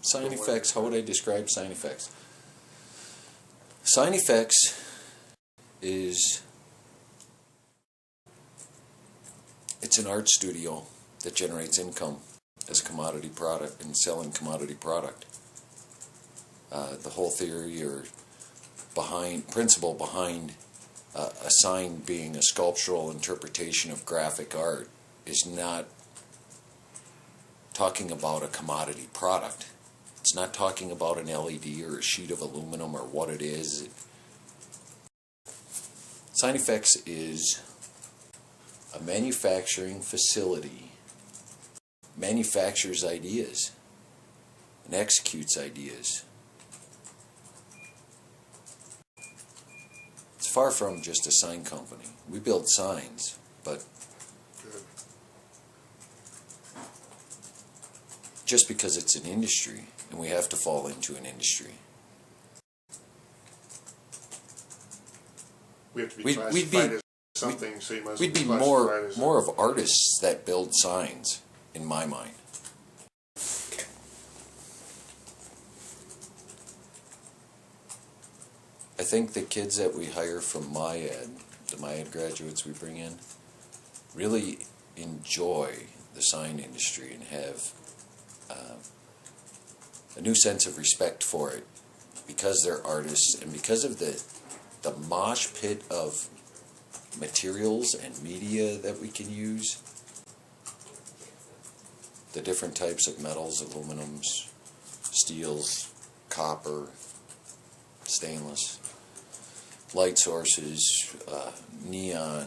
Sign Effectz, how would I describe Sign Effectz? Sign Effectz is, it's an art studio that generates income as a commodity product and selling commodity product. The whole theory or principle behind a sign being a sculptural interpretation of graphic art is not talking about a commodity product. It's not talking about an LED or a sheet of aluminum or what it is. Sign Effectz is a manufacturing facility, manufactures ideas and executes ideas. It's far from just a sign company. We build signs, but just because it's an industry, and we have to fall into an industry. We have to be classified as something, so you might as well we'd be more of artists that build signs, in my mind. I think the kids that we hire from the MyEd graduates we bring in, really enjoy the sign industry and have a new sense of respect for it because they're artists and because of the mosh pit of materials and media that we can use. The different types of metals, aluminums, steels, copper, stainless, light sources, neon,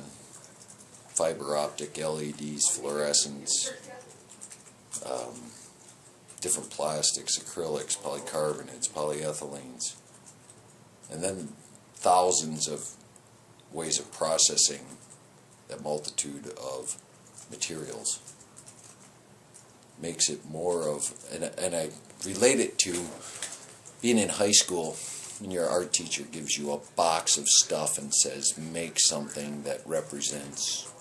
fiber optic, LEDs, fluorescents, different plastics, acrylics, polycarbonates, polyethylenes, and then thousands of ways of processing that multitude of materials. Makes it more of, and I relate it to being in high school when your art teacher gives you a box of stuff and says make something that represents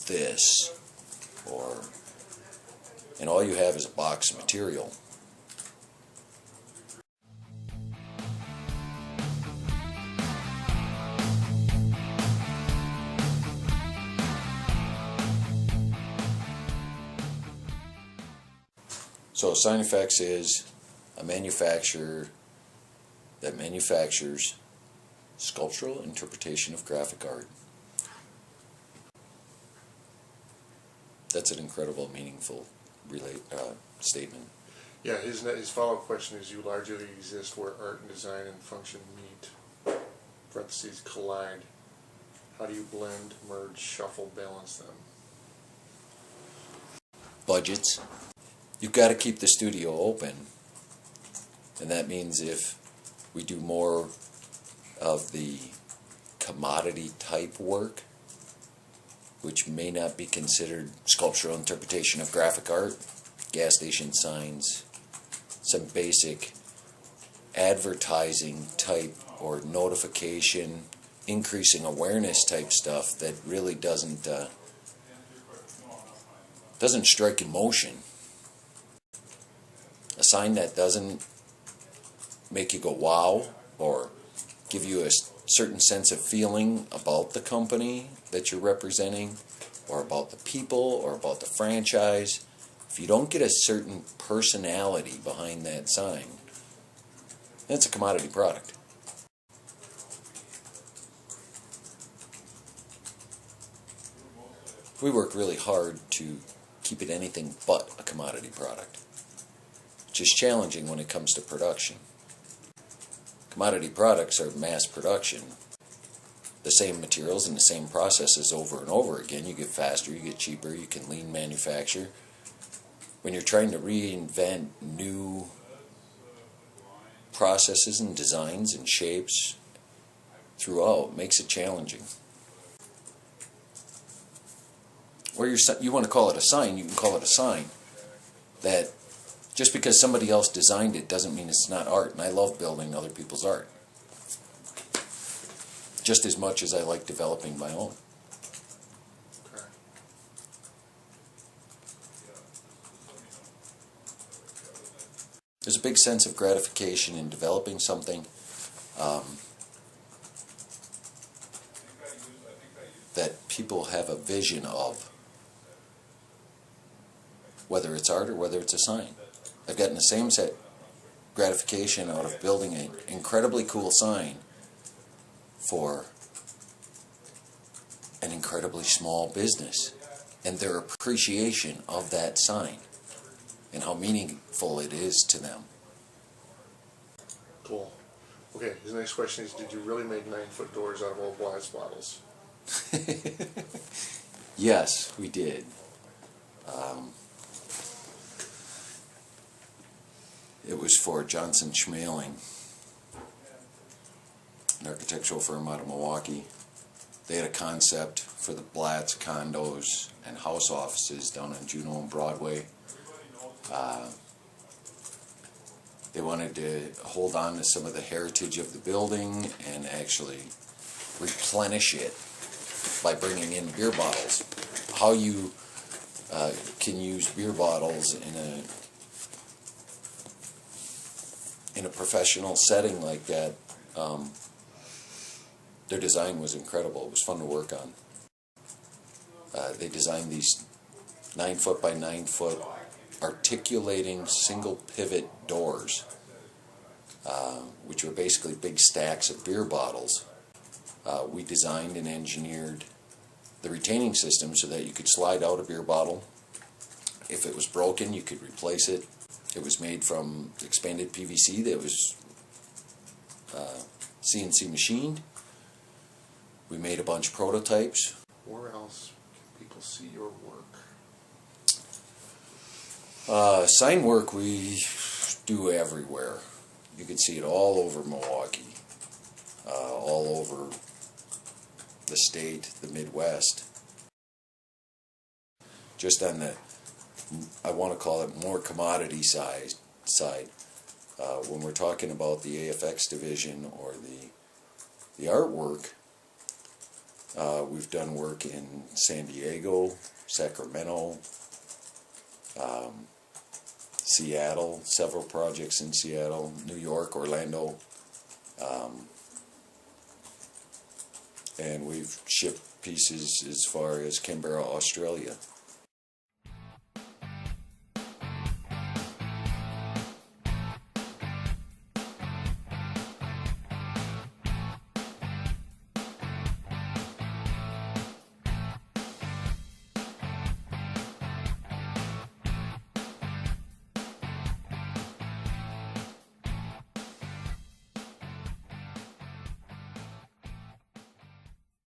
this, and all you have is a box of material. So Sign Effectz is a manufacturer that manufactures sculptural interpretation of graphic art. That's an incredible, meaningful statement. Yeah, his follow-up question is, you largely exist where art and design and function meet, parentheses, collide. How do you blend, merge, shuffle, balance them? Budgets. You've got to keep the studio open, and that means if we do more of the commodity type work, which may not be considered sculptural interpretation of graphic art, gas station signs, some basic advertising type or notification, increasing awareness type stuff that really doesn't strike emotion. A sign that doesn't make you go wow or give you a certain sense of feeling about the company that you're representing or about the people or about the franchise, if you don't get a certain personality behind that sign, that's a commodity product. We work really hard to keep it anything but a commodity product, which is challenging when it comes to production. Commodity products are mass production. The same materials and the same processes over and over again. You get faster, you get cheaper, you can lean manufacture. When you're trying to reinvent new processes and designs and shapes throughout, it makes it challenging. Or you want to call it a sign, you can call it a sign. That just because somebody else designed it doesn't mean it's not art, and I love building other people's art just as much as I like developing my own. There's a big sense of gratification in developing something that people have a vision of, whether it's art or whether it's a sign. I've gotten the same set gratification out of building an incredibly cool sign for an incredibly small business, and their appreciation of that sign and how meaningful it is to them. Cool. Okay, his next question is, did you really make 9-foot doors out of old glass bottles? Yes, we did. It was for Johnson Schmaling, an architectural firm out of Milwaukee. They had a concept for the Blatts condos and house offices down on Juneau and Broadway. They wanted to hold on to some of the heritage of the building and actually replenish it by bringing in beer bottles. How you can use beer bottles in a professional setting like that, their design was incredible. It was fun to work on. They designed these 9-foot by 9-foot articulating single pivot doors, which were basically big stacks of beer bottles. We designed and engineered the retaining system so that you could slide out a beer bottle. If it was broken, you could replace it. It was made from expanded PVC that was CNC machined. We made a bunch of prototypes. Where else can people see your work? Sign work we do everywhere. You can see it all over Milwaukee, all over the state, the Midwest. Just on the, I want to call it more commodity side. When we're talking about the AFX division or the artwork, we've done work in San Diego, Sacramento, Seattle, several projects in Seattle, New York, Orlando, and we've shipped pieces as far as Canberra, Australia.